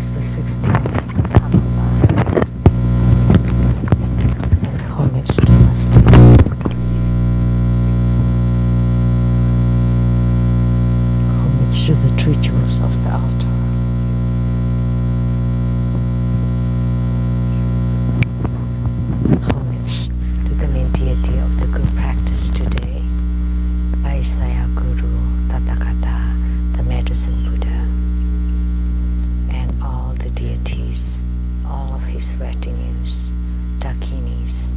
Master 16, and homage to Master homage to the three jewels of the altar. Homage to the main deity of the group practice today, Vaisaya Guru Tathagata, the medicine Buddha, and all the deities, all of his retinues, dakinis.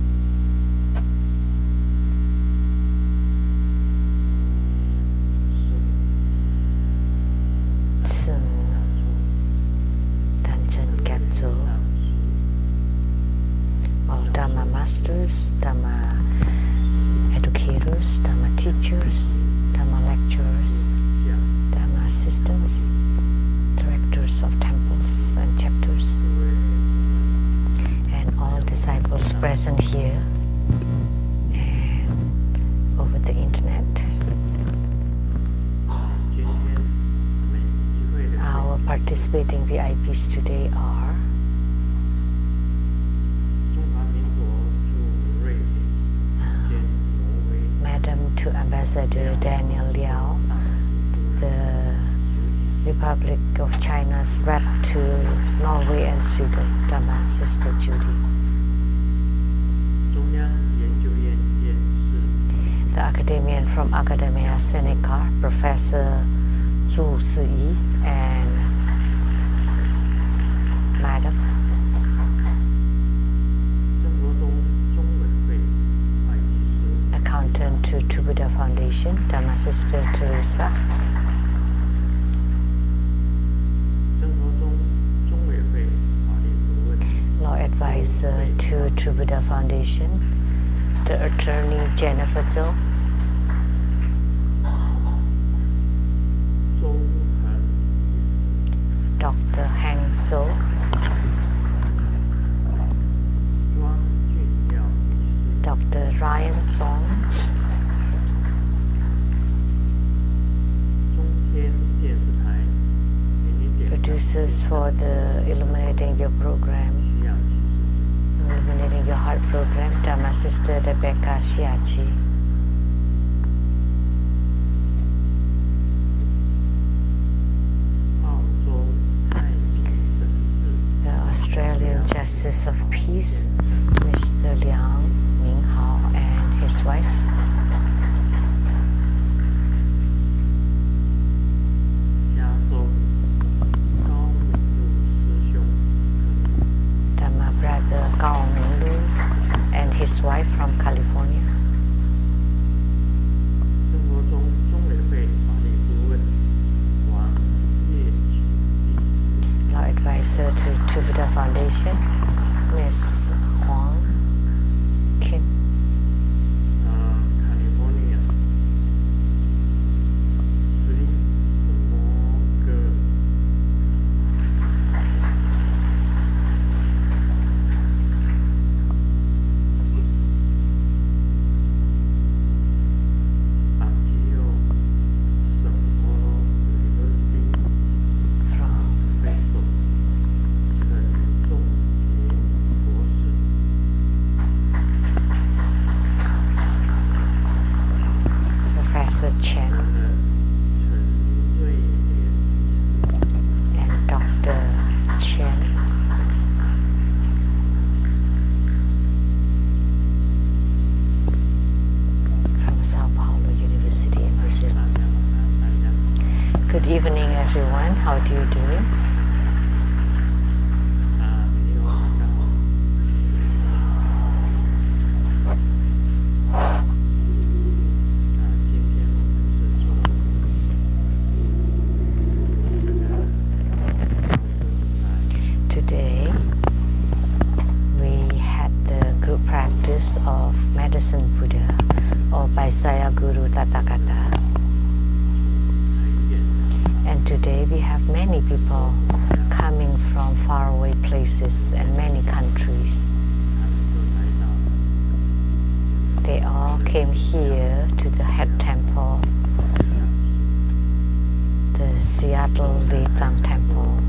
All Dharma masters, Dharma educators, Dharma teachers, Dharma lecturers, Dharma assistants, directors of temples and chapters, and all disciples present here and over the internet. Our participating VIPs today are Madam to Ambassador Daniel Liao, the Republic of China's rep to Norway and Sweden, Dharma Sister Judy. The academician from Academia Seneca, Professor Zhu Siyi, and Madam Accountant to Buddha Foundation, Dharma Sister Teresa. Law Advisor to Buddha Foundation, the Attorney Jennifer Zhou. Dr. Hang Zhou. Dr. Ryan Zong. Producers for the Illuminating Your Program, Illuminating Your Heart program, Dharma Sister Rebecca Shiachi. The Australian Justice of Peace, Mr. Liang Minghao and his wife. Dharma brother Gao Minglu and his wife from California. Law Advisor to Buddha Foundation, Ms. Huang Kim. Good evening, everyone. How do you do? Today, we had the group practice of Medicine Buddha or Vaisaya Guru Tathagata. And today we have many people coming from faraway places and many countries. They all came here to the head temple, the Seattle Lechang Temple,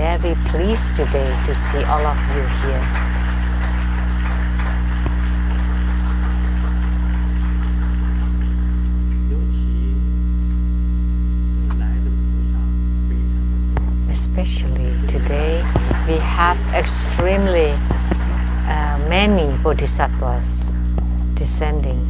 very pleased today to see all of you here. Especially today, we have extremely many bodhisattvas descending.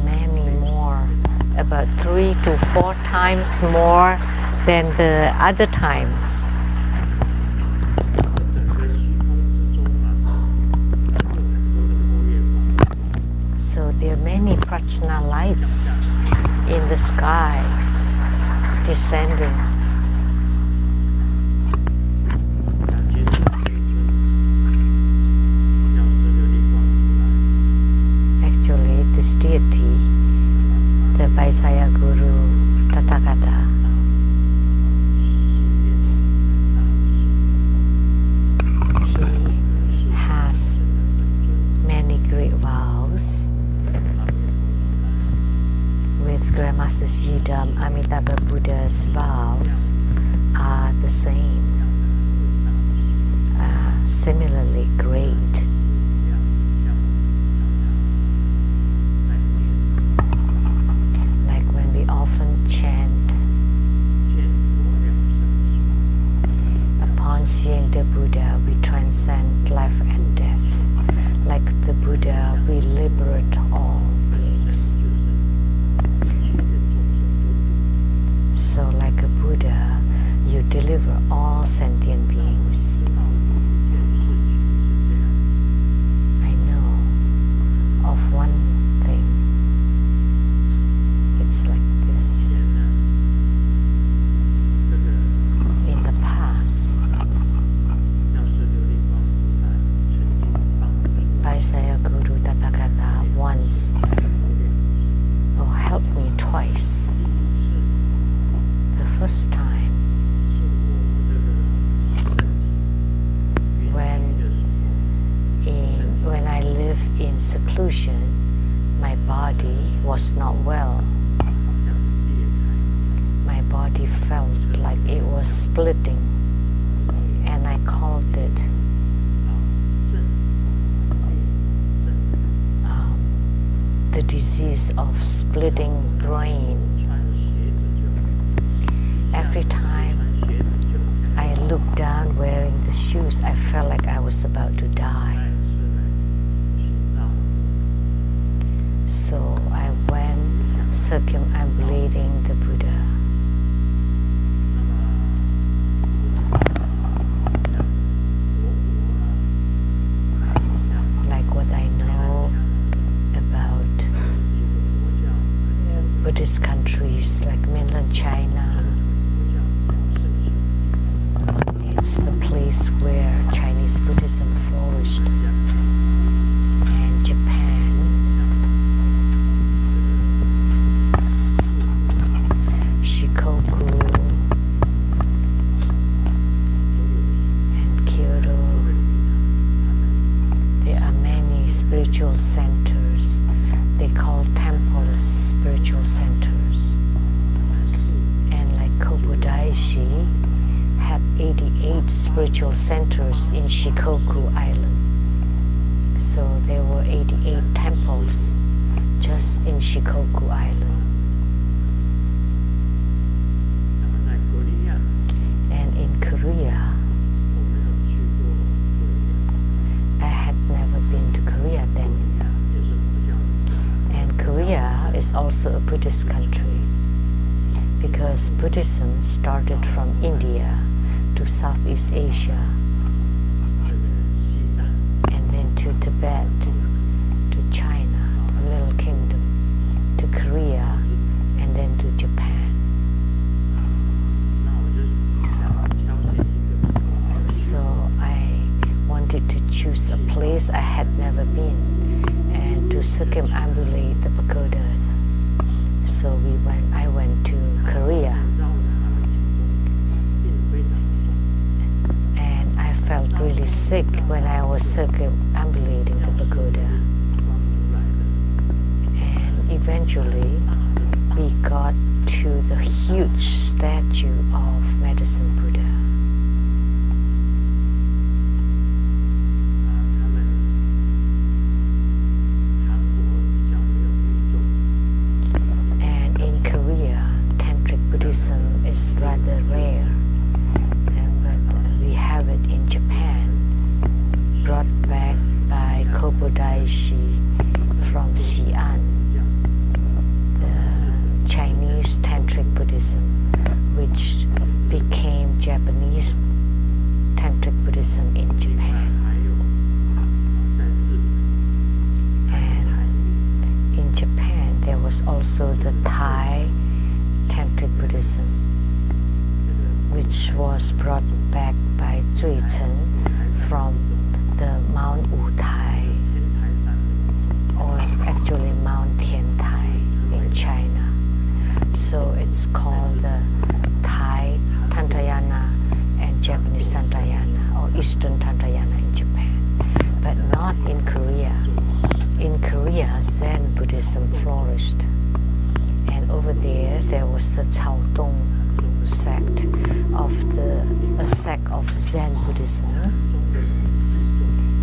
Many more, about 3 to 4 times more than the other times. So there are many prajna lights in the sky descending. Actually, this deity, the Vaisaya Guru Tathagata, he has many great vows. With Grandmaster Yidam, Amitabha Buddha's vows are the same, similarly great. Like when we often chant, upon seeing the Buddha, we transcend life and death. Like the Buddha, we liberate all beings. So like a Buddha, you deliver all sentient beings. I know of one thing. It's like this. In the past, Vaisaya Guru Tathagata once helped me twice. First time when I lived in seclusion, my body was not well. My body felt like it was splitting, and I called it the disease of splitting brain. Every time I looked down wearing the shoes, I felt like I was about to die. So I went circumambulating the Buddha. Like what I know about Buddhist countries like mainland China. It's the place where Chinese Buddhism flourished, and Japan, Shikoku, and Kyoto. There are many spiritual centers. They call temples spiritual centers. And like Kobudaishi had 88 spiritual centers in Shikoku Island. So there were 88 temples just in Shikoku Island. And in Korea, I had never been to Korea then. And Korea is also a Buddhist country because Buddhism started from India to Southeast Asia, and then to Tibet, to China, the Little Kingdom, to Korea, and then to Japan. So I wanted to choose a place I had never been and to circumambulate the pagodas. So I went to Korea. Felt really sick when I was circumambulating the pagoda, and eventually we got to to the huge statue of Medicine Buddha. And in Korea, Tantric Buddhism is rather rare, but we have it in Japan, brought back by Kobodaishi from Xi'an, the Chinese Tantric Buddhism, which became Japanese Tantric Buddhism in Japan. And in Japan, there was also the Thai Tantric Buddhism, which was brought back by Zui Chen from the Mount Wutai, or actually Mount Tiantai in China. So it's called the Thai Tantrayana and Japanese Tantrayana, or Eastern Tantrayana in Japan, but not in Korea. In Korea, Zen Buddhism flourished, and over there was the Cao Dong sect a sect of Zen Buddhism,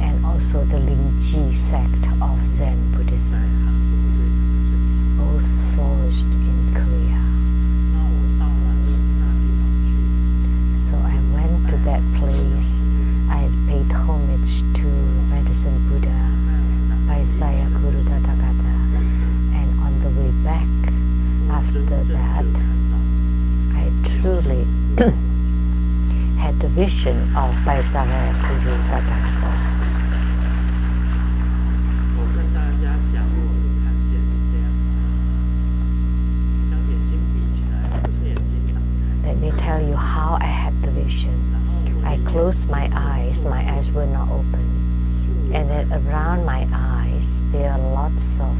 and also the Lingji sect of Zen Buddhism. Both flourished in Korea. So I went to that place. I paid homage to Medicine Buddha by Saya Guru Tathagata, and on the way back after that, I truly had the vision of Saya Guru Tathagata. Let me tell you how I had the vision. I closed my eyes were not open, and then around my eyes there are lots of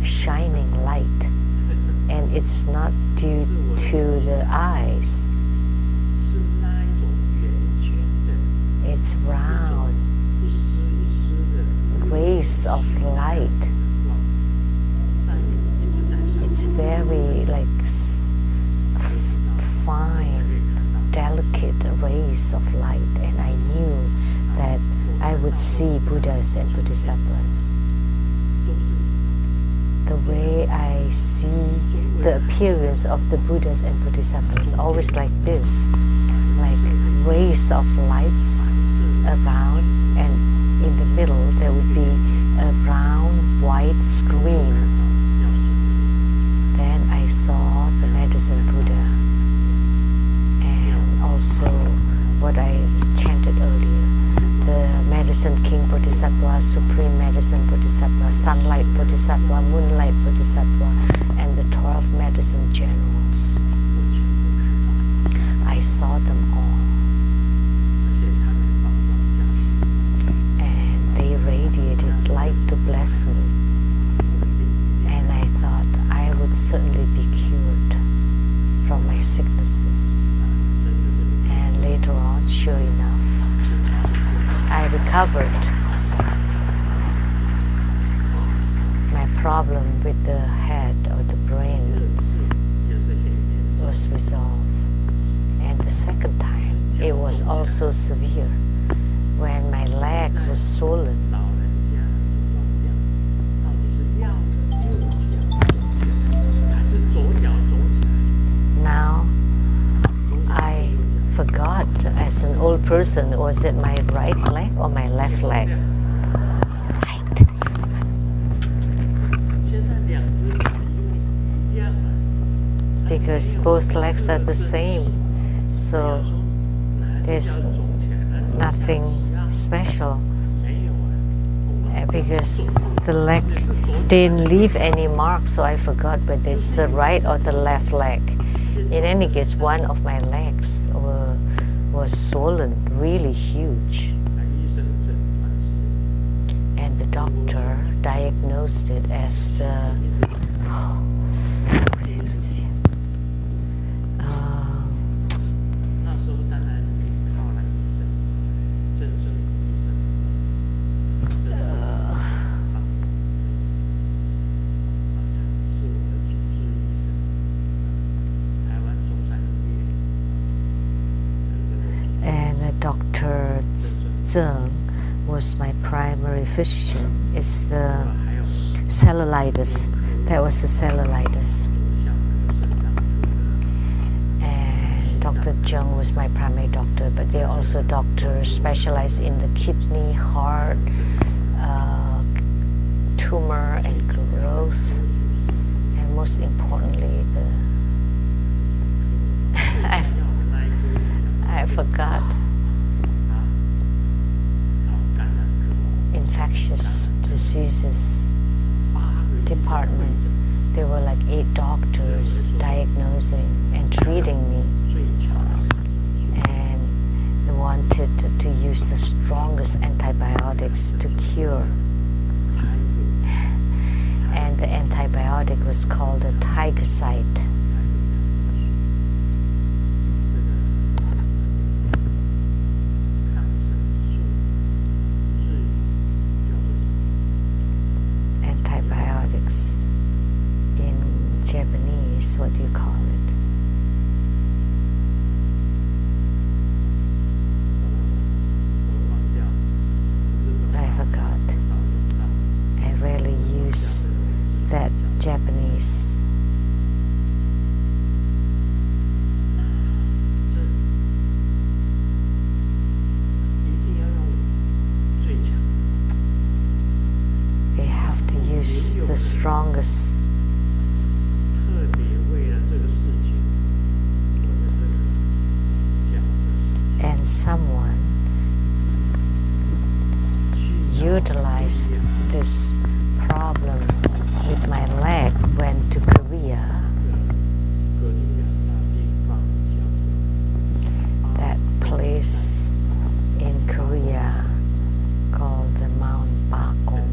shining light, and it's not due to the eyes. It's round rays of light. It's very fine, delicate rays of light, and I knew that I would see Buddhas and Bodhisattvas. The way I see the appearance of the Buddhas and Bodhisattvas, always like this, like rays of lights around, and in the middle there would be a brown white screen. Then I saw the Medicine Buddha, and also what I chanted earlier, the Medicine King Bodhisattva, Supreme Medicine Bodhisattva, Sunlight Bodhisattva, Moonlight Bodhisattva, and the 12 Medicine Generals. I saw them all, and they radiated light to bless me, and I thought I would certainly be cured from my sicknesses. And later on, sure enough, I recovered. My problem with the head or the brain was resolved. And the second time, it was also severe when my leg was swollen. Now, I forgot as an old person, was it my right leg or my left leg? Right. Because both legs are the same, so there's nothing special. Because the leg didn't leave any mark, so I forgot whether it's the right or the left leg. In any case, one of my legs was swollen, really huge. And the doctor diagnosed it as the Dr. Tze was my primary physician. It's the cellulitis. That was the cellulitis. And Dr. Zheng was my primary doctor, but they're also doctors specialized in the kidney, heart, tumor and growth, and most importantly, I forgot. Infectious diseases department. There were like 8 doctors diagnosing and treating me, and they wanted to use the strongest antibiotics to cure. And the antibiotic was called the tiger site. Antibiotics in Japanese, what do you call it? I forgot. I rarely use that Japanese. They have to use the strongest. And someone utilized this problem with my leg, went to Korea. That place in Korea called the Mount Bagong,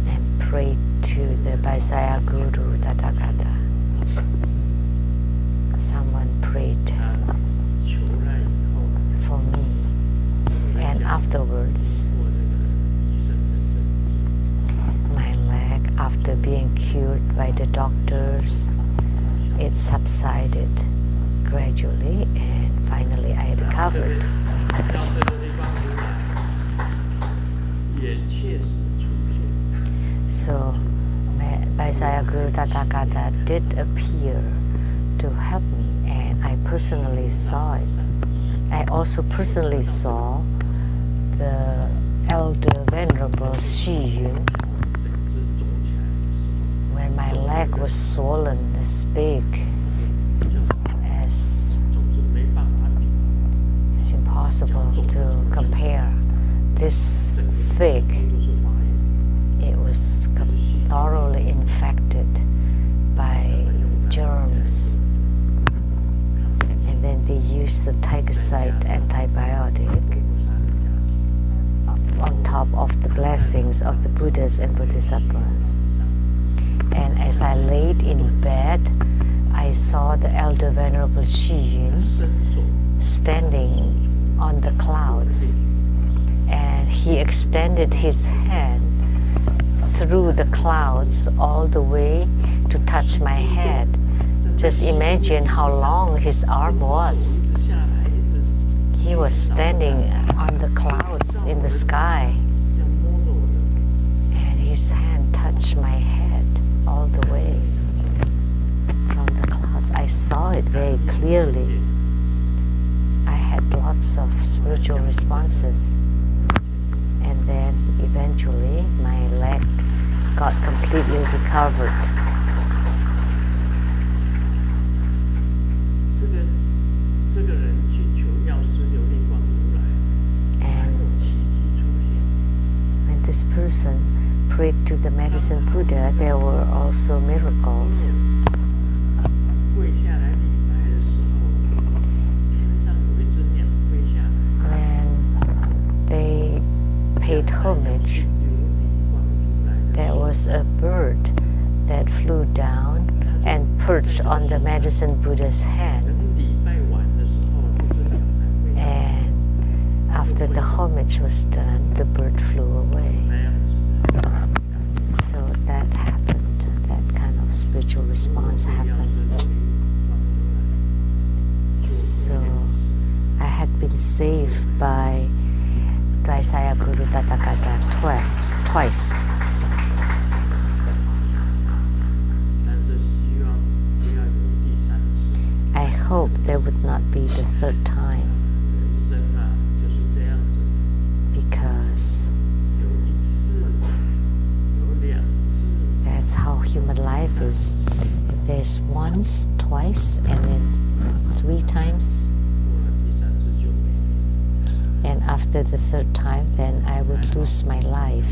and prayed to the Vaisaya Guru Tathagata. Someone prayed for me, and afterwards after being cured by the doctors, it subsided gradually, and finally I recovered. So Vaisaya Guru Tathagata did appear to help me, and I personally saw it. I also personally saw the Elder Venerable Xu Yun. My leg was swollen as big as it's impossible to compare. This thick, it was thoroughly infected by germs. And then they used the tiger site antibiotic on top of the blessings of the Buddhas and Bodhisattvas. And as I laid in bed, I saw the Elder Venerable Xu Yun standing on the clouds, and he extended his hand through the clouds all the way to touch my head. Just imagine how long his arm was. He was standing on the clouds in the sky, and his hand touched my head all the way from the clouds. I saw it very clearly. I had lots of spiritual responses, and then eventually my leg got completely recovered. And when this person prayed to the medicine Buddha, there were also miracles. When they paid homage, there was a bird that flew down and perched on the medicine Buddha's hand. And after the homage was done, the bird flew away. So that happened, that kind of spiritual response happened. So been saved by Saya Guru Tathagata twice. I hope there would not be the third time, because that's how human life is. If there's once, twice, and then 3 times, and after the third time, then I would lose my life.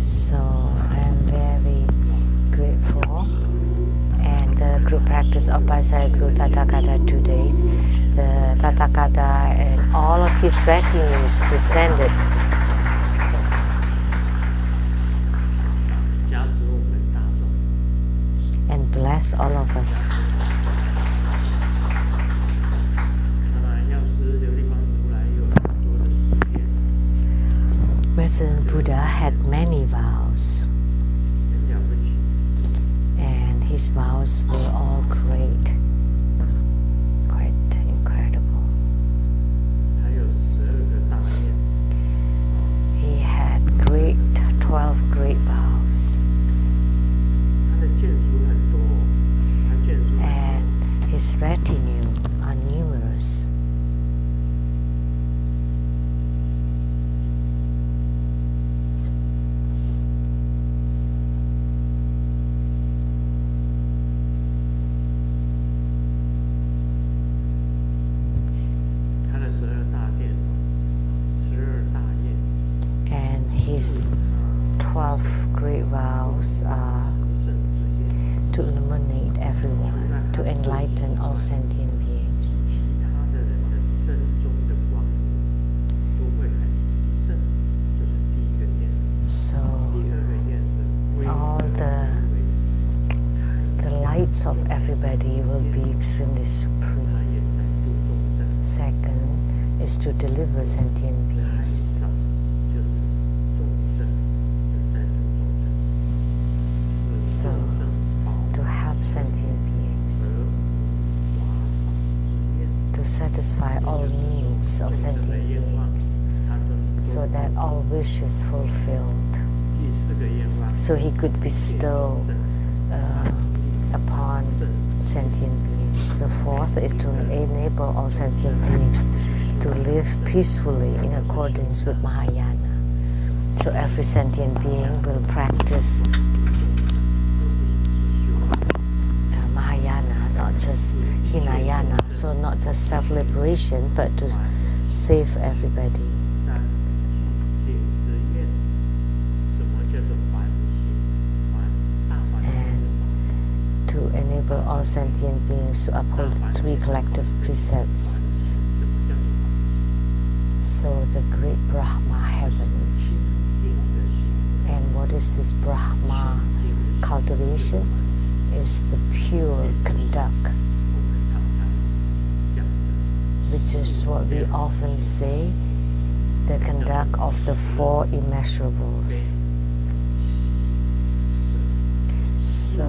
So I'm very grateful, and the group practice of Saya Guru Tathagata today, the Tathagata and all of his retinues descended. And bless all of us. Resident Buddha had many vows, and his vows were all great, quite incredible. He had 12 great vows, and his retinue are numerous. His 12 great vows are to illuminate everyone, to enlighten all sentient beings. So all the lights of everybody will be extremely supreme. Second is to deliver sentient beings. So, to help sentient beings, to satisfy all needs of sentient beings, so that all wishes fulfilled, so he could bestow upon sentient beings. The fourth is to enable all sentient beings to live peacefully in accordance with Mahayana. So every sentient being will practice not just Hinayana, so not just self-liberation, but to save everybody. And to enable all sentient beings to uphold 3 collective precepts. So the great Brahma heaven. And what is this Brahma cultivation? Is the pure conduct, which is what we often say, the conduct of the 4 immeasurables. So,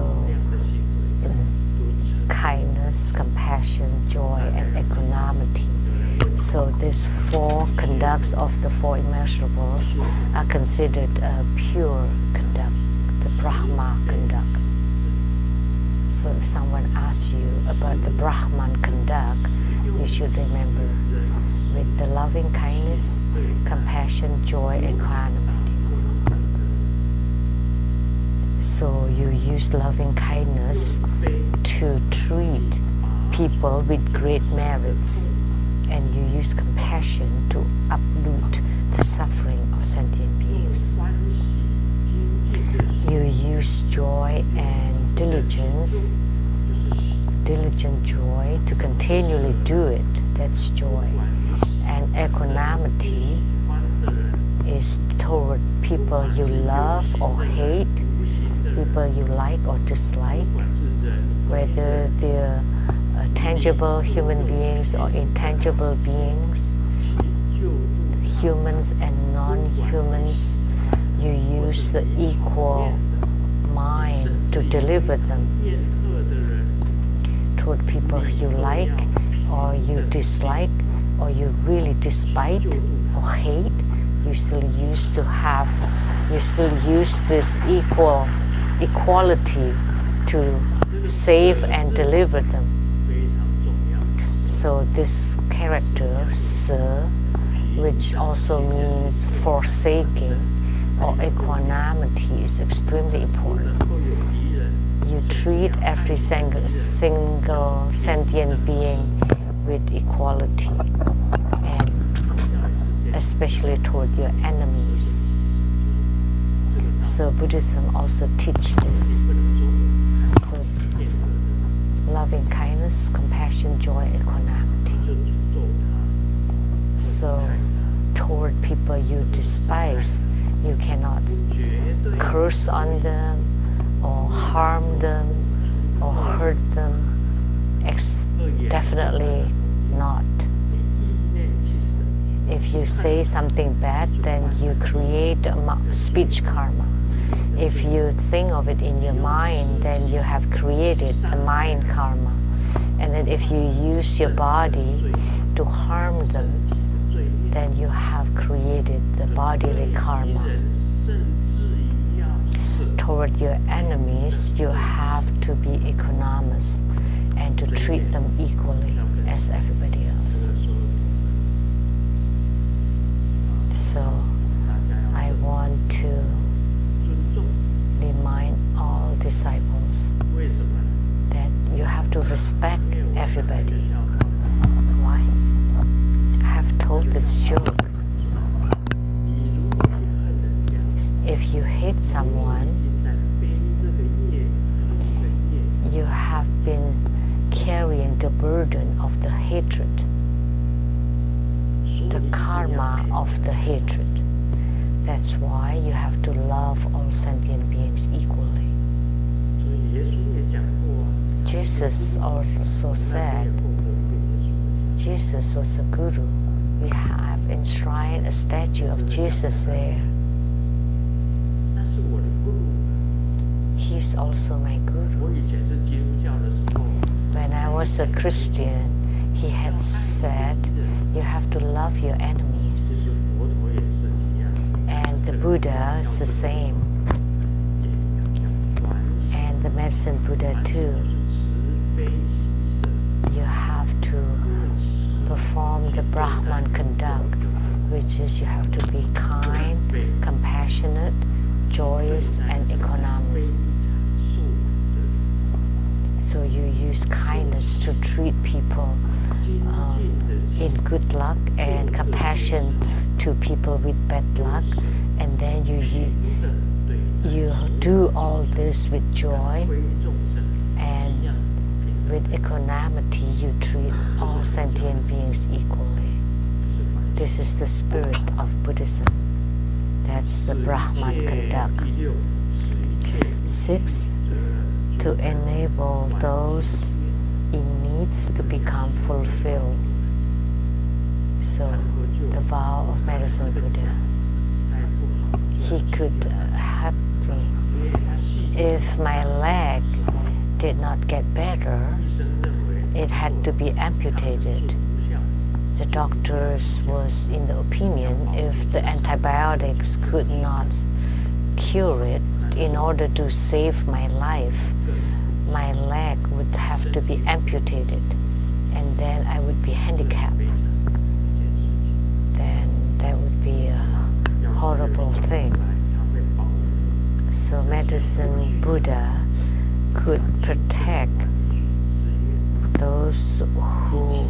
kindness, compassion, joy, and equanimity. So these 4 conducts of the 4 immeasurables are considered a pure conduct, the Brahma conduct. So if someone asks you about the Brahman conduct, you should remember with the loving kindness, compassion, joy, and equanimity. So you use loving kindness to treat people with great merits, and you use compassion to uproot the suffering of sentient beings. You use joy and diligent joy to continually do it. That's joy. And equanimity is toward people you love or hate, people you like or dislike, whether they're tangible human beings or intangible beings, humans and non-humans. You use the equal mind to deliver them. Toward people you like or you dislike or you really despite or hate, you still use this equality to save and deliver them. So this character, Tze, which also means forsaking or equanimity, is extremely important. You treat every single sentient being with equality, and especially toward your enemies. So Buddhism also teaches this. So loving kindness, compassion, joy, equanimity. So toward people you despise, you cannot curse on them or harm them or hurt them. Definitely not. If you say something bad, then you create a speech karma. If you think of it in your mind, then you have created the mind karma. And then if you use your body to harm them, then you have created the bodily karma. Toward your enemies, you have to be equanimous and to treat them equally as everybody else. So I want to remind all disciples that you have to respect everybody. Why? I have told this joke. If you hate someone, you have been carrying the burden of the hatred, the karma of the hatred. That's why you have to love all sentient beings equally. Jesus also said, Jesus was a guru. We have enshrined a statue of Jesus there. He's also my guru. When I was a Christian, he had said, you have to love your enemies. And the Buddha is the same. And the medicine Buddha too. You have to perform the Brahman conduct, which is you have to be kind, compassionate, joyous, and equanimous. So you use kindness to treat people in good luck and compassion to people with bad luck, and then you do all this with joy, and with equanimity you treat all sentient beings equally. This is the spirit of Buddhism. That's the Brahman conduct. 6. To enable those in needs to become fulfilled. So, the vow of Medicine Buddha. He could help me. If my leg did not get better, it had to be amputated. The doctors was in the opinion if the antibiotics could not cure it, in order to save my life, my leg would have to be amputated, and then I would be handicapped. Then that would be a horrible thing. So Medicine Buddha could protect those who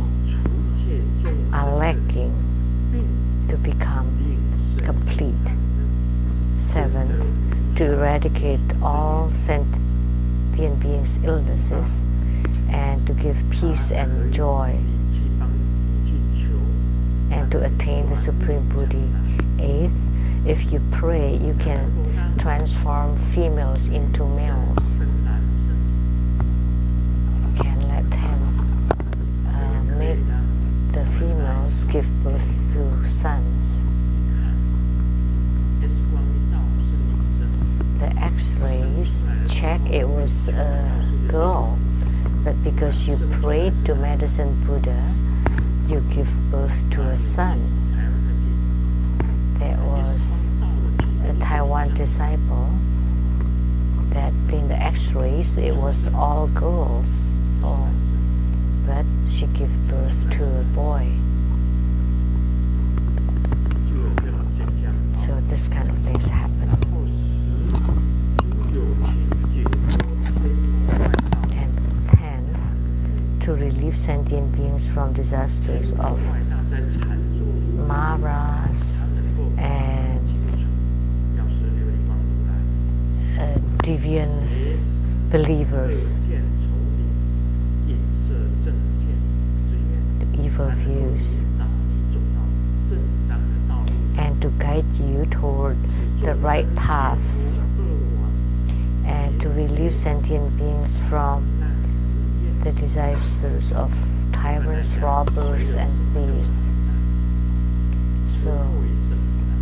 are lacking to become complete. 7. To eradicate all sentient beings' illnesses and to give peace and joy and to attain the Supreme Buddhi. 8. If you pray, you can transform females into males. You can let him make the females give birth to sons. The X-ray x-rays check it was a girl, but because you prayed to Medicine Buddha, you give birth to a son. There was a Taiwan disciple that in the x-rays it was all girls, but she gave birth to a boy. So this kind of things happen. And 10th, to relieve sentient beings from disasters of maras and deviant believers, evil views, and to guide you toward the right path, and to relieve sentient beings from the disasters of tyrants, robbers, and thieves. So,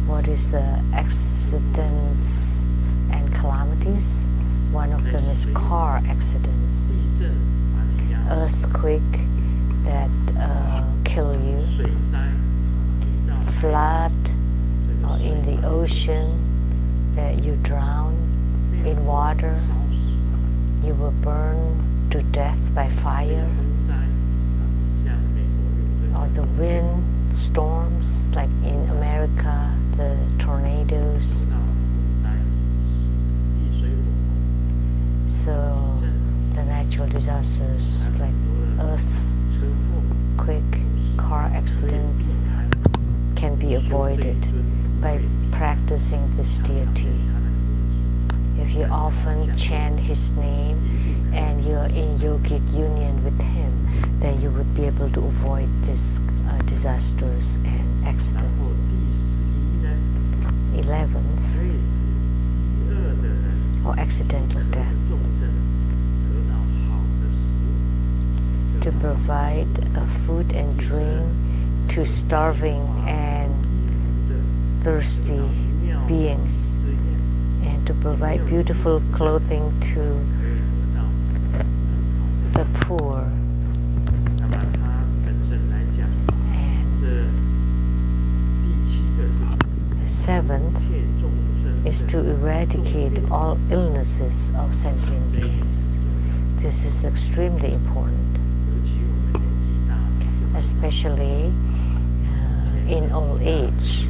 what is the accidents and calamities? One of them is car accidents, earthquake that kill you, flood, or in the ocean that you drown in water, you will burn to death by fire, or the wind storms like in America, the tornadoes. So the natural disasters like earthquake, car accidents can be avoided by practicing this deity. If you often chant his name and you're in yogic union with him, then you would be able to avoid these disasters and accidents. 11th, or accidental death. To provide food and drink to starving and thirsty beings, and to provide beautiful clothing to the poor. And 7th is to eradicate all illnesses of sentient beings. This is extremely important, especially in old age.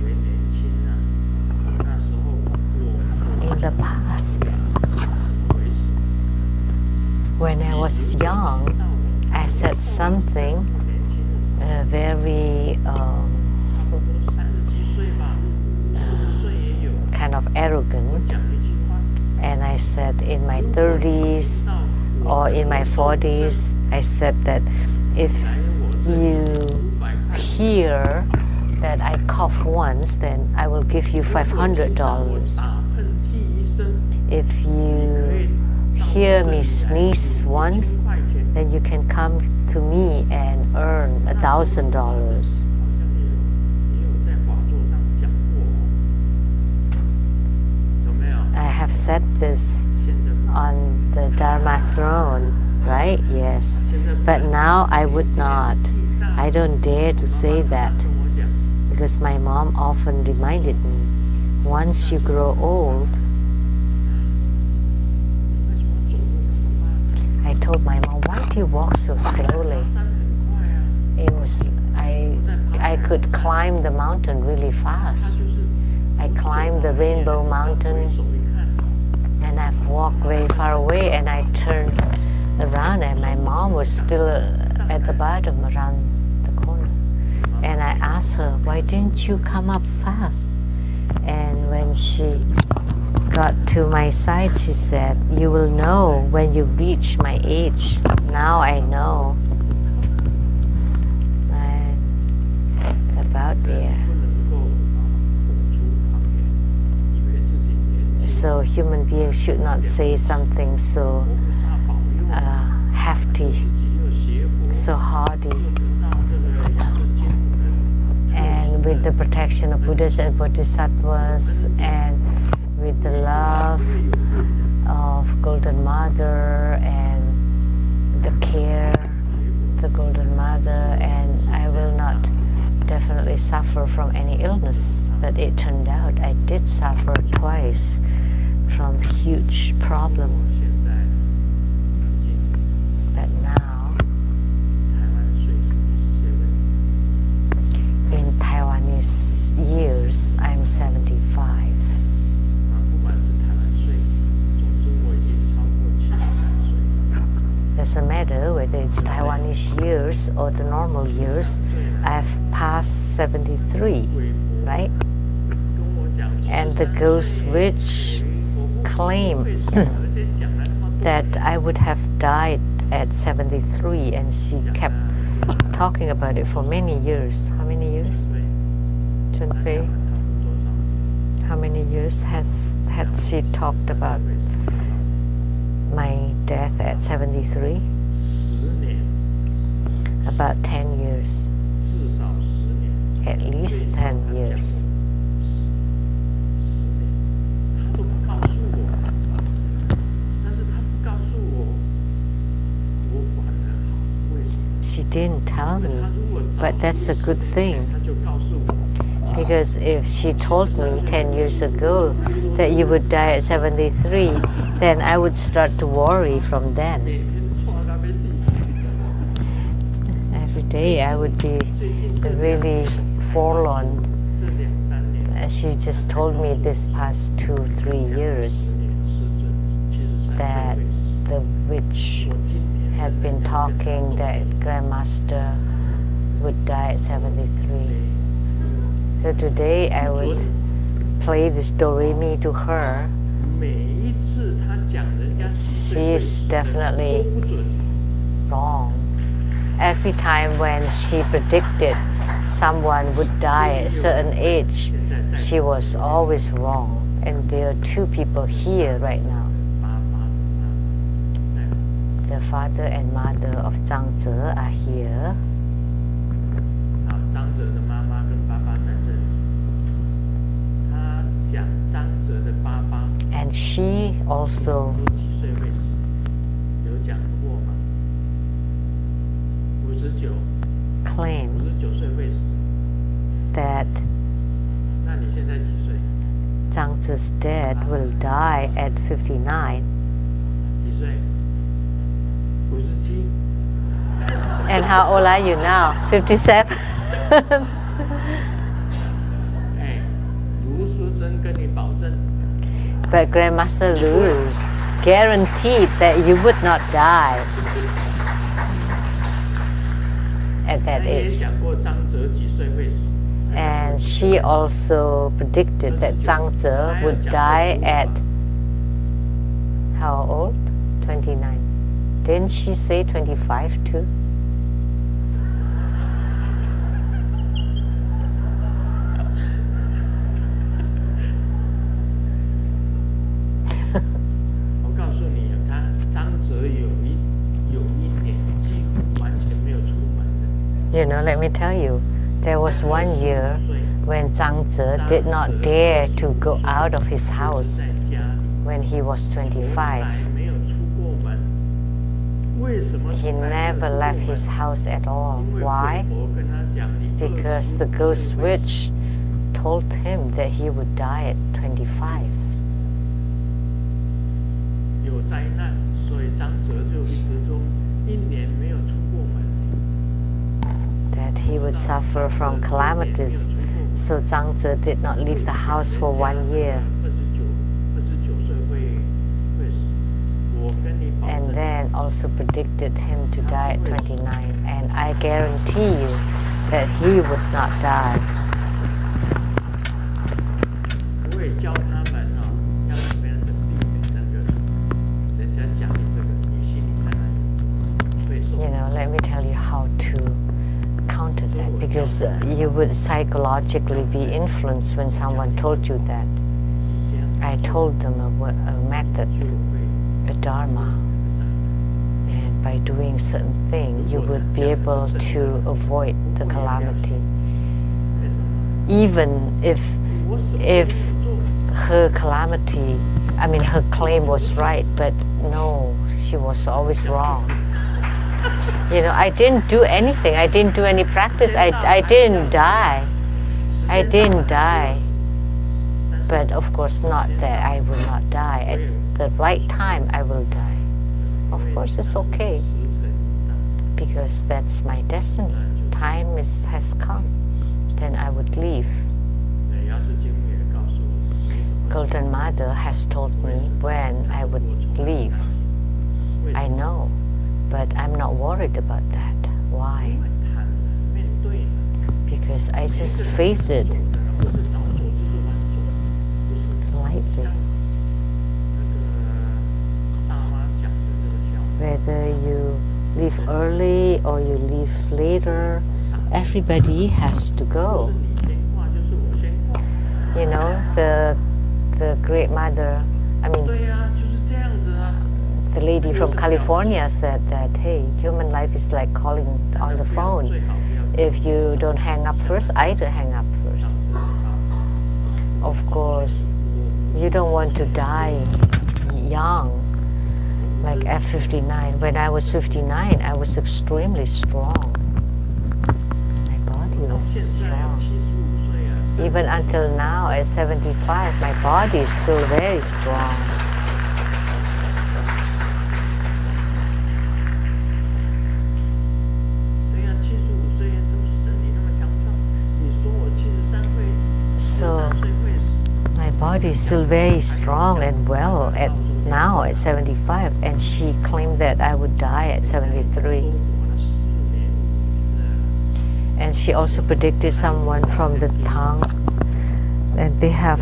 In the past, when I was young, I said something very kind of arrogant, and I said in my 30s or in my 40s, I said that if you hear that I cough once, then I will give you $500. If you hear me sneeze once, then you can come to me and earn $1,000. I have said this on the Dharma throne, right? Yes. But now I would not. I don't dare to say that, because my mom often reminded me, once you grow old, I told my mom, why do you walk so slowly? It was, I could climb the mountain really fast. I climbed the Rainbow Mountain, and I've walked very far away, and I turned around and my mom was still at the bottom around the corner. And I asked her, why didn't you come up fast? And when she got to my side, she said, you will know when you reach my age. Now I know. I'm about there. So human beings should not say something so hefty, so hardy. And with the protection of Buddhas and Bodhisattvas, and with the love of Golden Mother and the care, the Golden Mother, and I will not definitely suffer from any illness. But it turned out I did suffer twice from huge problem. But now, in Taiwanese years, I'm 75. Doesn't matter whether it's Taiwanese years or the normal years, I've passed 73, right? And the ghost witch claimed that I would have died at 73, and she kept talking about it for many years. How many years? Chun-Fei? How many years had she talked about my death at 73? About 10 years. At least 10 years. She didn't tell me, but that's a good thing. Because if she told me 10 years ago that you would die at 73, then I would start to worry from then. Every day I would be really forlorn. She just told me this past 2-3 years that the witch had been talking that Grandmaster would die at 73. So today I would play this do-re-mi to her. She is definitely wrong. Every time when she predicted someone would die at a certain age, she was always wrong. And there are two people here right now. The father and mother of Zhang Tze are here. And she also claimed that Zhang Tze's dad will die at 59. And how old are you now? 57? But Grandmaster Lu guaranteed that you would not die at that age. And she also predicted that Zhang Tze would die at how old? 29. Didn't she say 25 too? You know, let me tell you, there was one year when Zhang Tze did not dare to go out of his house when he was 25. He never left his house at all. Why? Because the ghost witch told him that he would die at 25. That he would suffer from calamities, so Zhang Tze did not leave the house for 1 year. And then also predicted him to die at 29. And I guarantee you that he would not die. You know, let me tell you how to counter that, because you would psychologically be influenced when someone told you that. I told them a method, a dharma, and by doing certain thing, you would be able to avoid the calamity. Even if her calamity I mean, her claim was right, but no, she was always wrong. You know, I didn't do anything. I didn't do any practice. I didn't die. I didn't die. But of course not that I will not die. At the right time, I will die. Of course, it's okay. Because that's my destiny. Time has come. Then I would leave. Golden Mother has told me when I would leave. I know, but I'm not worried about that. Why? Because I just face it lightly. Whether you leave early or you leave later, everybody has to go. You know, the great mother, I mean, the lady from California said that, hey, human life is like calling on the phone. If you don't hang up first, I don't hang up first. Of course, you don't want to die young, like at 59. When I was 59, I was extremely strong. My body was strong. Even until now, at 75, my body is still very strong. So, my body is still very strong and well now at 75, and she claimed that I would die at 73. And she also predicted someone from the tongue, and they have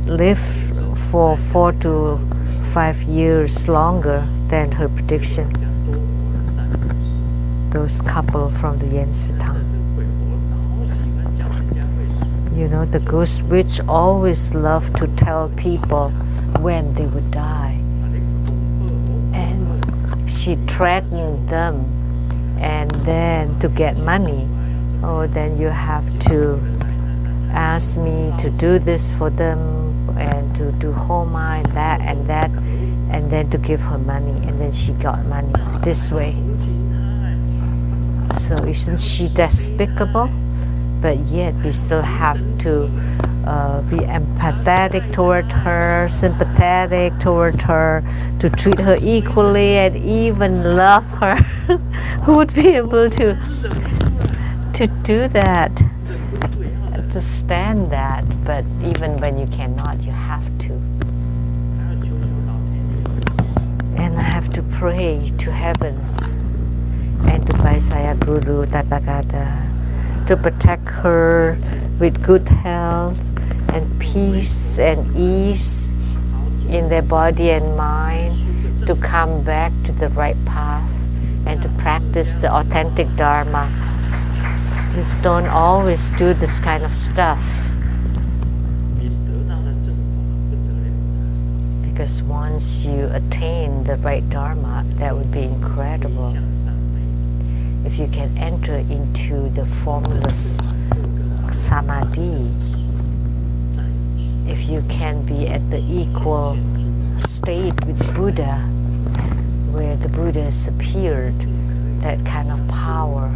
lived for 4 to 5 years longer than her prediction. Those couple from the Yanzi tongue. You know, the ghost witch always loved to tell people when they would die. And she threatened them. And then to get money, oh, then you have to ask me to do this for them and to do homa and that, and then to give her money, and then she got money this way. So isn't she despicable? But yet we still have to be empathetic toward her, sympathetic toward her, to treat her equally and even love her. Who would be able to do that, to stand that? But even when you cannot, you have to. And I have to pray to heavens and to Paisaya Guru Tathagata to protect her with good health and peace and ease in their body and mind, to come back to the right path and to practice the authentic Dharma. Just don't always do this kind of stuff. Because once you attain the right Dharma, that would be incredible. If you can enter into the formless samadhi, if you can be at the equal state with Buddha, where the Buddha has appeared, that kind of power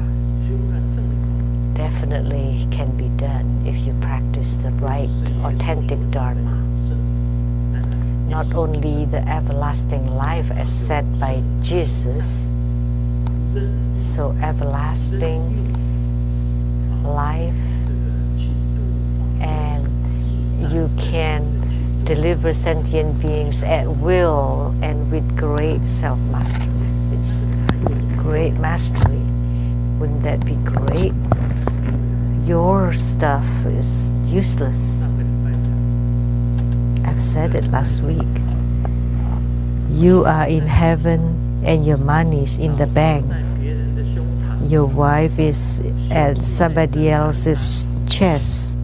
definitely can be done if you practice the right, authentic Dharma. Not only the everlasting life as said by Jesus, so everlasting life, and you can deliver sentient beings at will and with great self-mastery. It's great mastery. Wouldn't that be great? Your stuff is useless. I've said it last week. You are in heaven and your money's in the bank. Your wife is at somebody else's chest,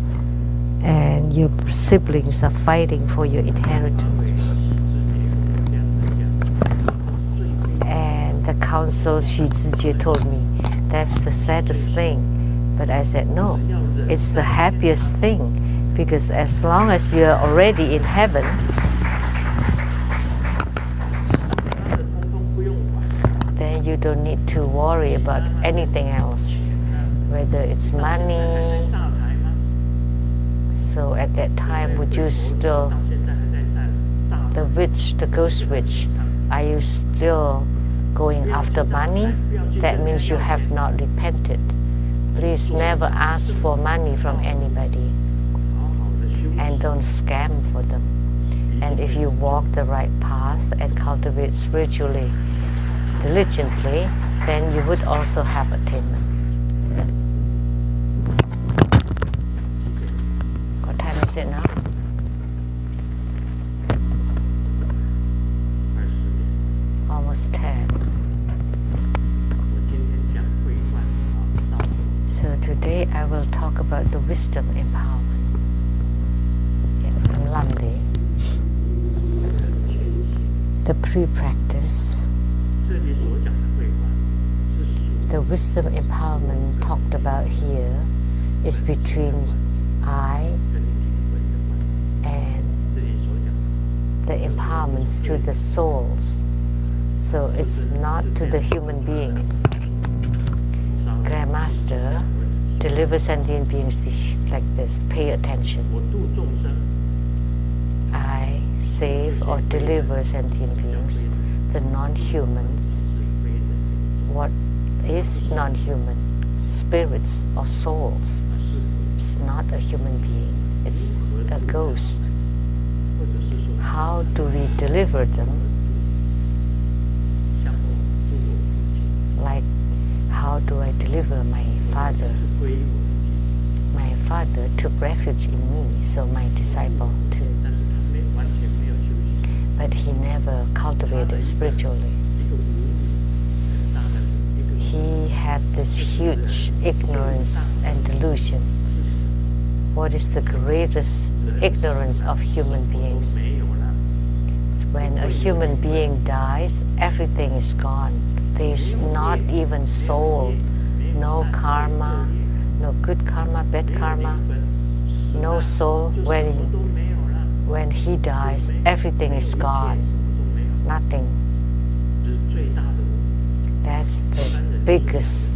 and your siblings are fighting for your inheritance. And the council, Shi Tzu told me, that's the saddest thing. But I said, no, it's the happiest thing, Because as long as you're already in heaven, then you don't need to worry about anything else, whether it's money. So at that time, would you still, the witch, the ghost witch, are you still going after money? That means you have not repented. Please never ask for money from anybody, and don't scam for them. And if you walk the right path and cultivate spiritually diligently, then you would also have attainment. What time is it now? Almost 10. So today I will talk about the wisdom empowerment from Lamdre. The pre-practice. The wisdom empowerment talked about here is between I and the empowerments to the souls. So it's not to the human beings. Grandmaster delivers sentient beings like this. Pay attention. I save or deliver sentient beings, the non-humans. What is non-human? Spirits or souls. It's not a human being. It's a ghost. How do we deliver them? Like, how do I deliver my father? My father took refuge in me, so my disciple too. But he never cultivated spiritually. He had this huge ignorance and delusion. What is the greatest ignorance of human beings? It's when a human being dies, everything is gone. There is not even soul, no karma, no good karma, bad karma, no soul. When he dies, everything is gone, nothing. That's the biggest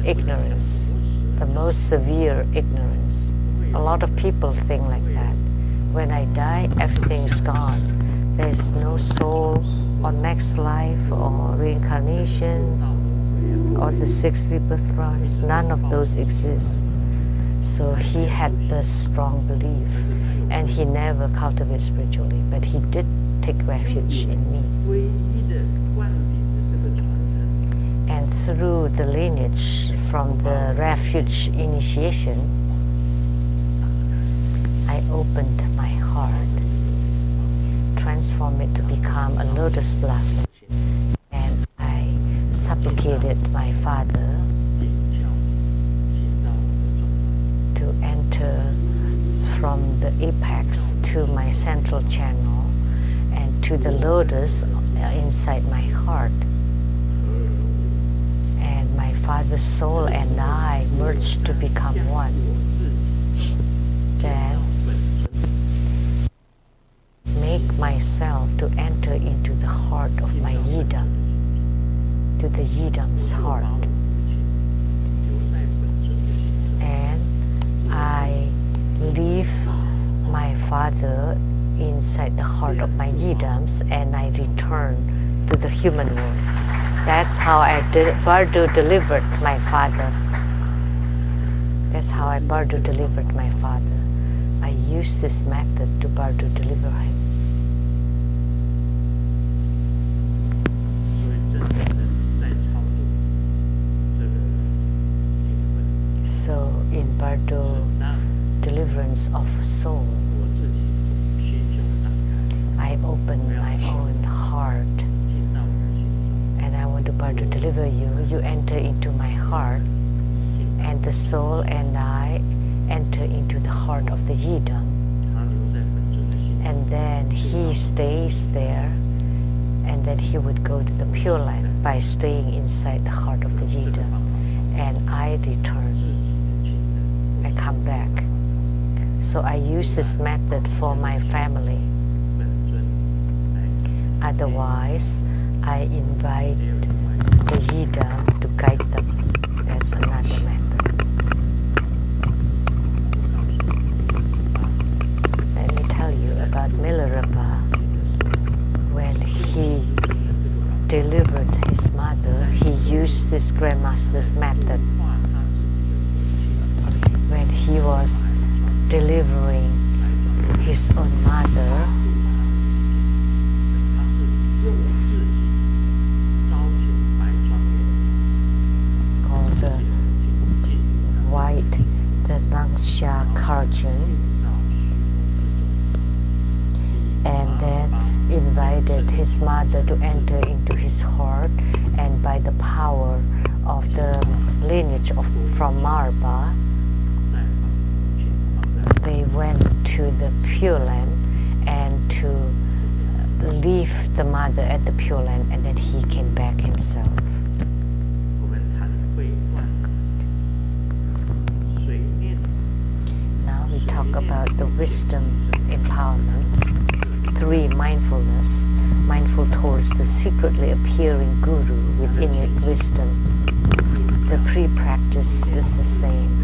ignorance, the most severe ignorance. A lot of people think like that. When I die, everything is gone. There's no soul or next life or reincarnation or the 6 rebirth rounds. None of those exist. So he had this strong belief, and he never cultivated spiritually, but he did take refuge in me. And through the lineage from the refuge initiation, I opened my heart, transformed it to become a lotus blossom, and I supplicated my father to enter from the apex to my central channel and to the lotus inside my heart. And my father's soul and I merged to become one. Then make myself to enter into the heart of my yidam, to the yidam's heart. And I leave my father inside the heart of my yidams, and I return to the human world. That's how Bardo delivered my father. That's how Bardo delivered my father. I used this method to Bardo deliver him. So in Bardo deliverance of a soul, I open my own heart, and I want to Bardo deliver you. You enter into my heart, and the soul and I enter into the heart of the yidam, and then he stays there, and then he would go to the Pure Land by staying inside the heart of the yidam, and I return. I come back. So I use this method for my family. Otherwise, I invite the yidam to guide them. That's another method. Let me tell you about Milarepa. When he delivered his mother, he used this Grandmaster's method. When he was delivering his own mother, called the white, the Nangsha Karjan, and then invited his mother to enter into his heart, and by the power of the lineage from Marba, they went to the Pure Land and to leave the mother at the Pure Land, and then he came back himself. Now we talk about the wisdom empowerment. 3. Mindfulness. Mindful towards the secretly appearing Guru with innate wisdom. The pre-practice is the same.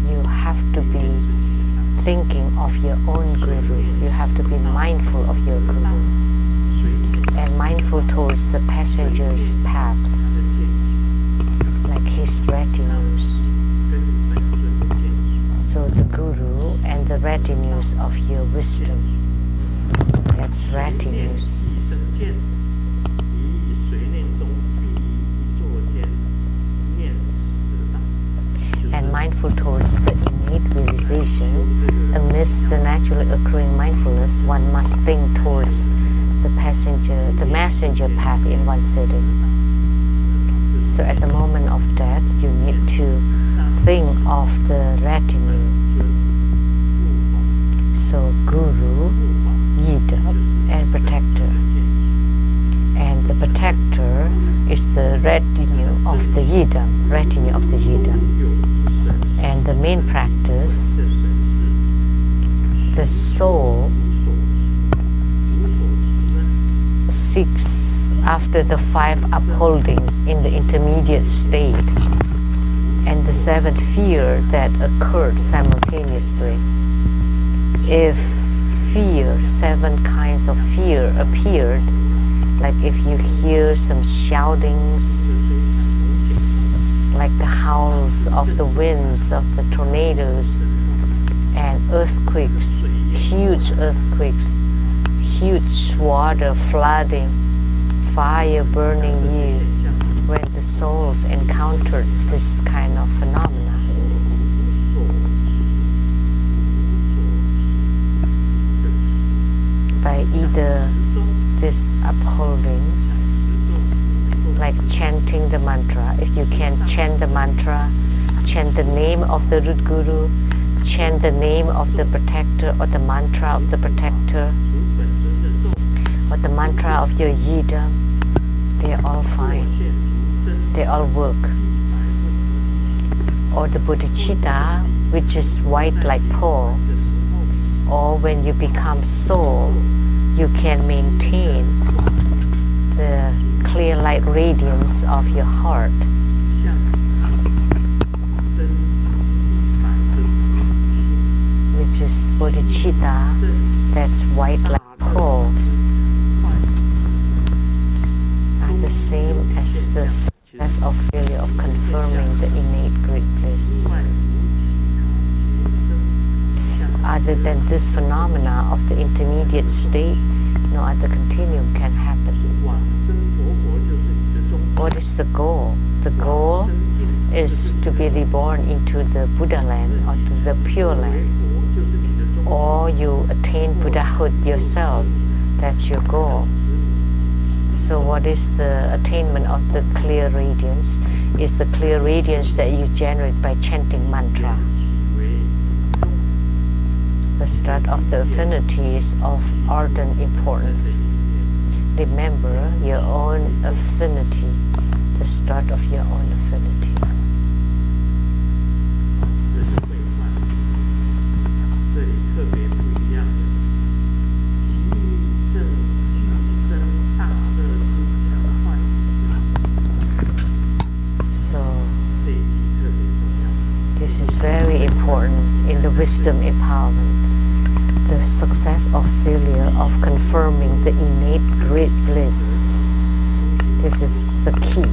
You have to be thinking of your own Guru. You have to be mindful of your Guru. And mindful towards the passenger's path, like his retinues. So the Guru and the retinues of your wisdom. That's retinues. And mindful towards the innate realization. Amidst the naturally occurring mindfulness, one must think towards the messenger path in one sitting. So at the moment of death, you need to think of the retinue. So Guru, Yidam, and Protector. And the Protector is the retinue of the Yidam, retinue of the Yidam. And the main practice, the soul seeks after the 5 upholdings in the intermediate state and the 7 fear that occurred simultaneously. If 7 kinds of fear appeared, like if you hear some shoutings, like the howls of the winds, of the tornadoes, and earthquakes, huge water flooding, fire burning you, when the souls encountered this kind of phenomena. By either these upholdings, like chanting the mantra. If you can chant the mantra, chant the name of the root Guru, chant the name of the Protector or the mantra of the Protector, or the mantra of your Yidam, they are all fine. They all work. Or the bodhicitta, which is white like pearl. Or when you become soul, you can maintain the clear light radiance of your heart. Which is bodhicitta, that's white like pearls, are the same as the success of failure of confirming the innate great bliss. Other than this phenomena of the intermediate state, no other continuum can happen. What is the goal? The goal is to be reborn into the Buddha land or to the Pure Land. Or you attain Buddhahood yourself. That's your goal. So what is the attainment of the clear radiance? Is the clear radiance that you generate by chanting mantra. The start of the affinity is of ardent importance. Remember your own affinity, the start of your own affinity. in the wisdom empowerment, the success or failure of confirming the innate great bliss. This is the key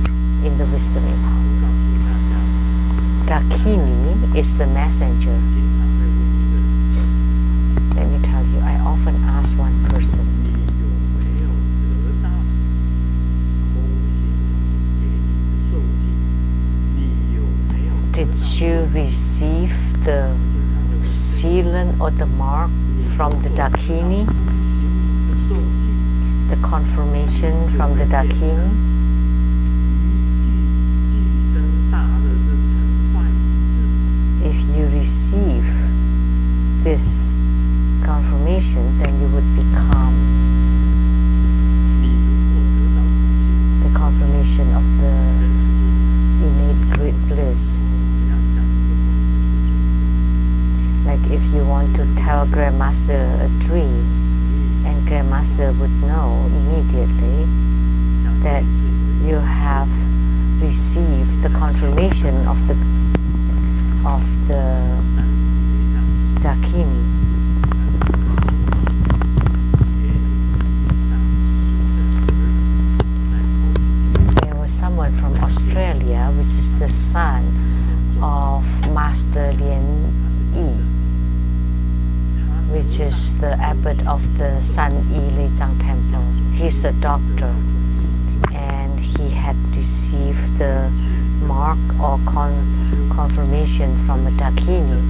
in the wisdom empowerment. Dakini is the messenger. Let me tell you, I often ask one person, did you receive the sealant or the mark from the Dakini? The confirmation from the Dakini? If you receive this confirmation, then you would become the confirmation of the innate great bliss. Like if you want to tell Grandmaster a dream, and Grandmaster would know immediately that you have received the confirmation of the Dakini. There was someone from Australia, which is the son of Master Lien Yi, which is the abbot of the San Yi Leizang Temple. He's a doctor, and he had received the mark or confirmation from a Dakini.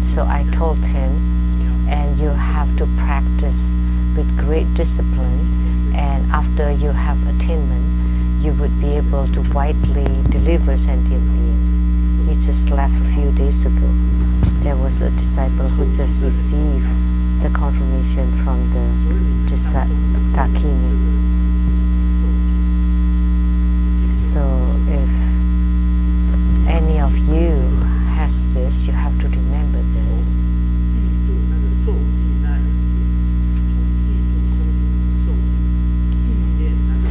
So I told him, and you have to practice with great discipline, and after you have attainment, you would be able to widely deliver sentient beings. He just left a few days ago. There was a disciple who just received the confirmation from the Dakini. So if any of you has this, you have to remember this.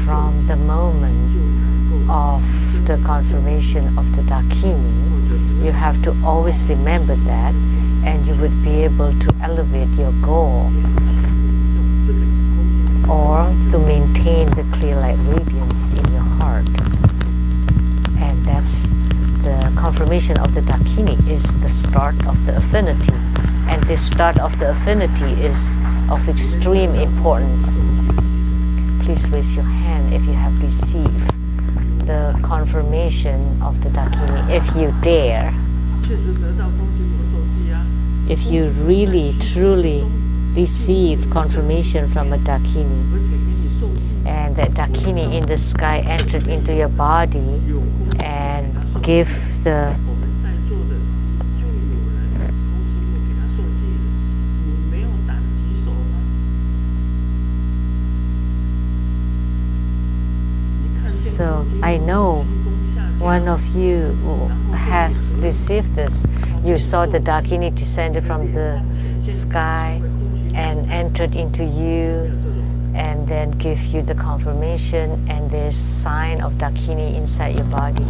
From the moment of the confirmation of the Dakini, you have to always remember that, and you would be able to elevate your goal or to maintain the clear light radiance in your heart. And that's the confirmation of the Dakini is the start of the affinity. And this start of the affinity is of extreme importance. Please raise your hand if you have received the confirmation of the Dakini, if you dare. If you really, truly receive confirmation from a Dakini, and that Dakini in the sky entered into your body and give the So I know one of you has received this. You saw the Dakini descended from the sky and entered into you, and then give you the confirmation, and there's sign of Dakini inside your body.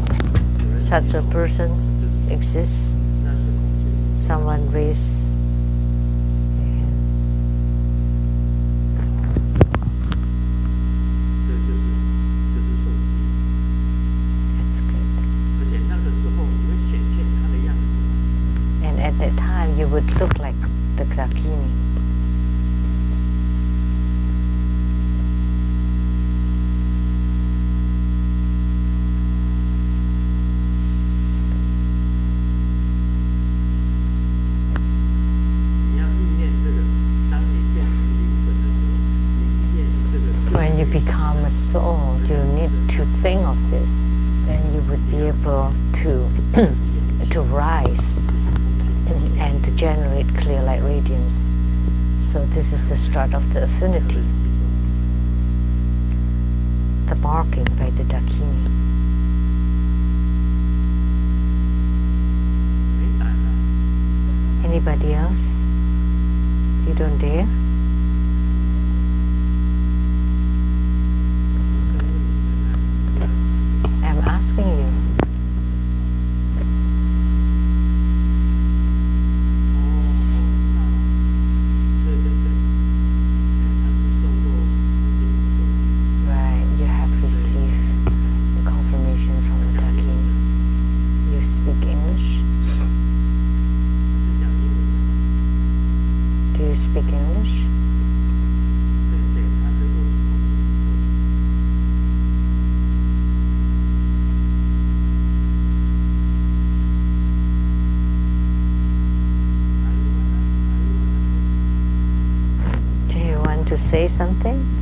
Such a person exists. Someone raise. That's good. And at that time, you would look like the Dakini. When you become a soul, you need to think of this. Then you would be able to to rise and to generate clear light radiance. So this is the start of the affinity, the marking by the Dakini. Anybody else? You don't dare? I'm asking you. speak English? Do you want to say something?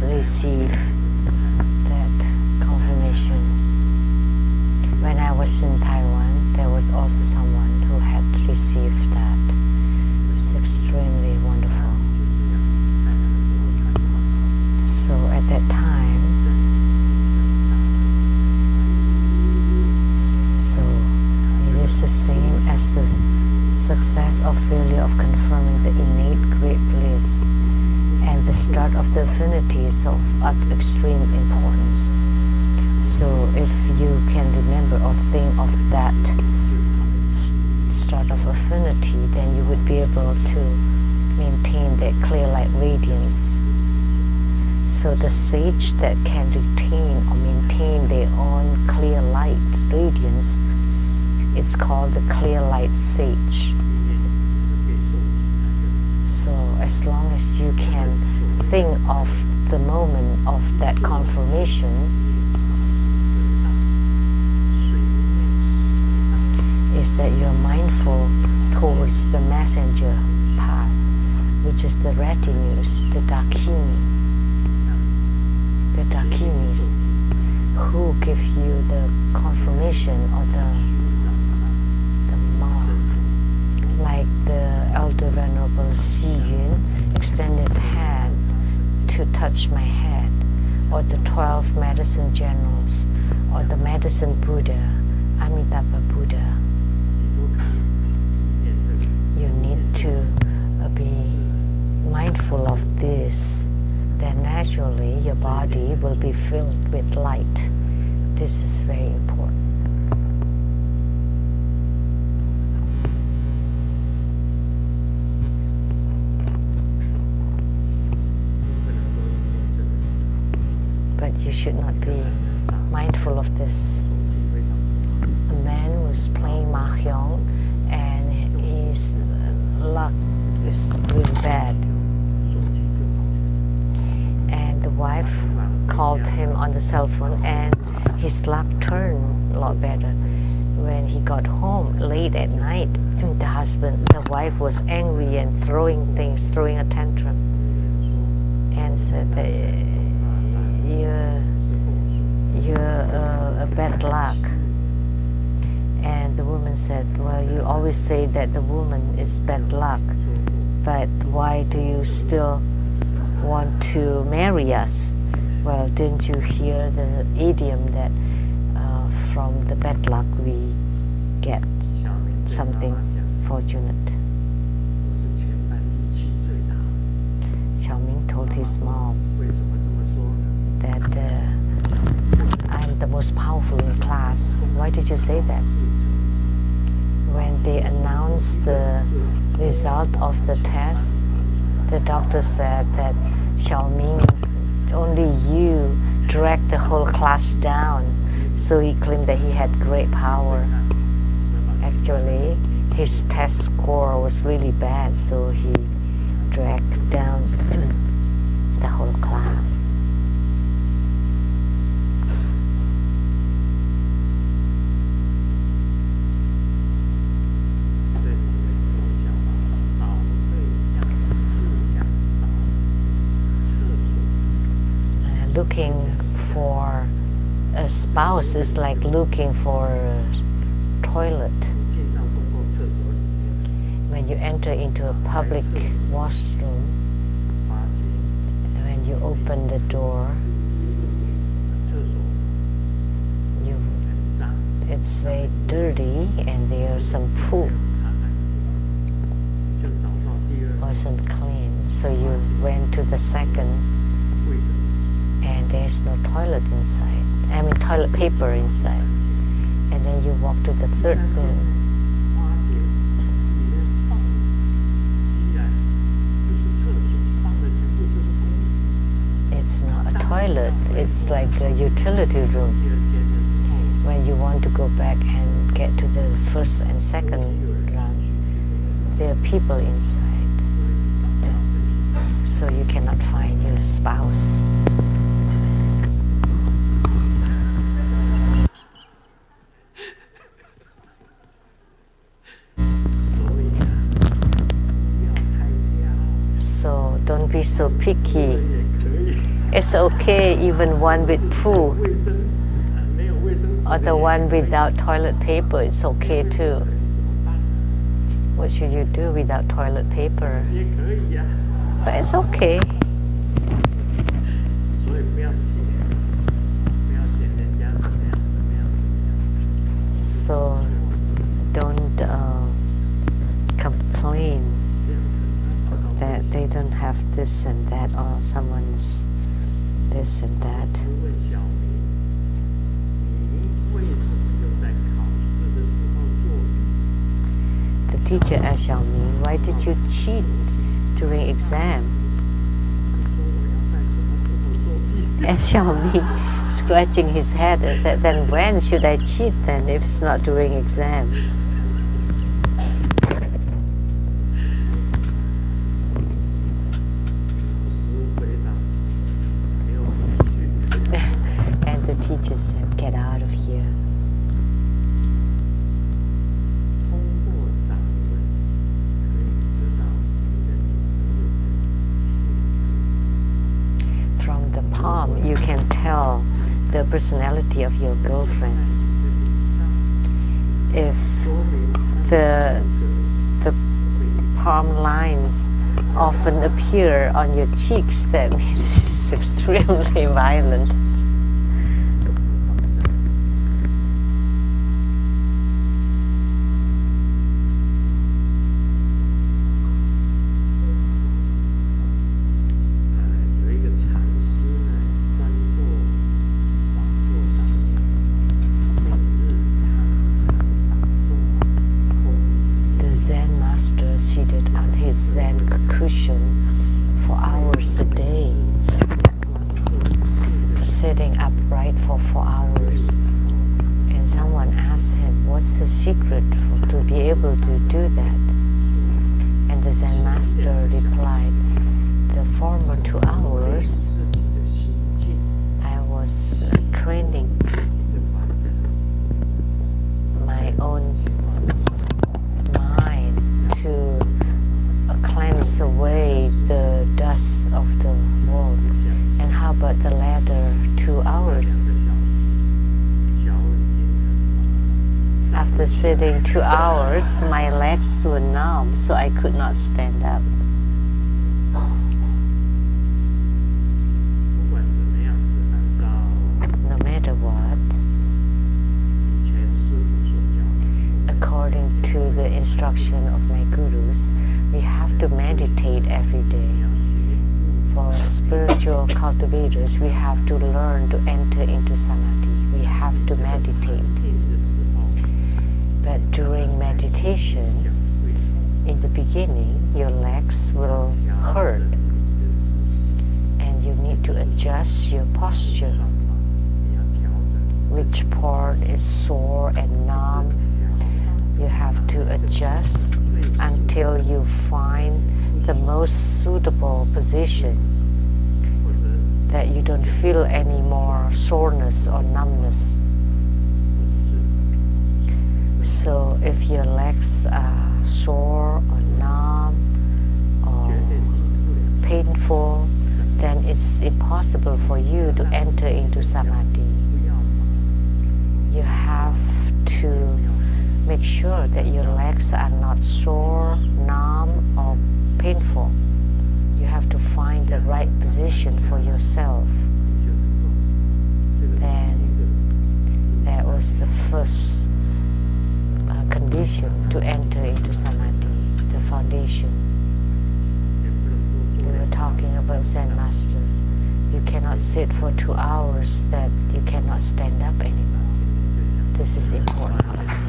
Receive that confirmation. When I was in Taiwan, there was also someone who had received that. It was extremely wonderful. So at that time, so it is the same as the success or failure of confirming the innate great bliss. And the start of the affinity is of extreme importance. So if you can remember or think of that start of affinity, then you would be able to maintain that clear light radiance. So the sage that can retain or maintain their own clear light radiance, it's called the clear light sage. So as long as you can think of the moment of that confirmation, is that you're mindful towards the messenger path, which is the retinues, the dakinis, who give you the confirmation or the mark. Like the Elder Venerable Si Yun extended hand to touch my head, or the 12 medicine generals, or the medicine Buddha, Amitabha Buddha. You need to be mindful of this, then naturally your body will be filled with light. This is very important. You should not be mindful of this. A man was playing mahjong and his luck is really bad. And the wife called him on the cell phone and his luck turned a lot better. When he got home late at night, the wife was angry and throwing a tantrum, and said that you're a bad luck. And the woman said, well, you always say that the woman is bad luck, but why do you still want to marry us? Well, didn't you hear the idiom that from the bad luck we get something fortunate? Xiaoming told his mom that I'm the most powerful in class. Why did you say that? When they announced the result of the test, the doctor said that Xiaoming, only you dragged the whole class down. So he claimed that he had great power. Actually, his test score was really bad, so he dragged down the whole class. Looking for a spouse is like looking for a toilet. When you enter into a public washroom, when you open the door, it's very dirty and there's some poop. Wasn't clean, so you went to the second. And there's no toilet inside. I mean toilet paper inside. And then you walk to the third room. It's not a toilet, it's like a utility room. When you want to go back and get to the first and second run, there are people inside. So you cannot find your spouse. Don't be so picky. It's okay even one with poo or the one without toilet paper, it's okay too. What should you do without toilet paper? But it's okay. So don't complain that they don't have this and that, or someone's this and that. The teacher asked Xiaoming, why did you cheat during exam? And Xiaoming, scratching his head, and said, then when should I cheat then if it's not during exams? Teacher said, get out of here. From the palm, you can tell the personality of your girlfriend. If the palm lines often appear on your cheeks, that means it's extremely violent. Seated on his Zen cushion for hours a day, sitting upright for 4 hours. And someone asked him, what's the secret to be able to do that? And the Zen master replied, the former 2 hours I was training my own to cleanse away the dust of the world. And how about the latter 2 hours? After after sitting 2 hours, my legs were numb, so I could not stand up. No matter what, according to the instruction of my gurus, we have to meditate every day. For spiritual cultivators, we have to learn to enter into samadhi. We have to meditate. But during meditation, in the beginning, your legs will hurt and you need to adjust your posture. Which part is sore and numb, you have to adjust until you find the most suitable position that you don't feel any more soreness or numbness. So if your legs are sore or numb or painful, then it's impossible for you to enter into samadhi. You have to make sure that your legs are not sore, numb or painful. You have to find the right position for yourself. Then that was the first condition to enter into samadhi, the foundation. We were talking about Zen masters. You cannot sit for 2 hours that you cannot stand up anymore. This is important.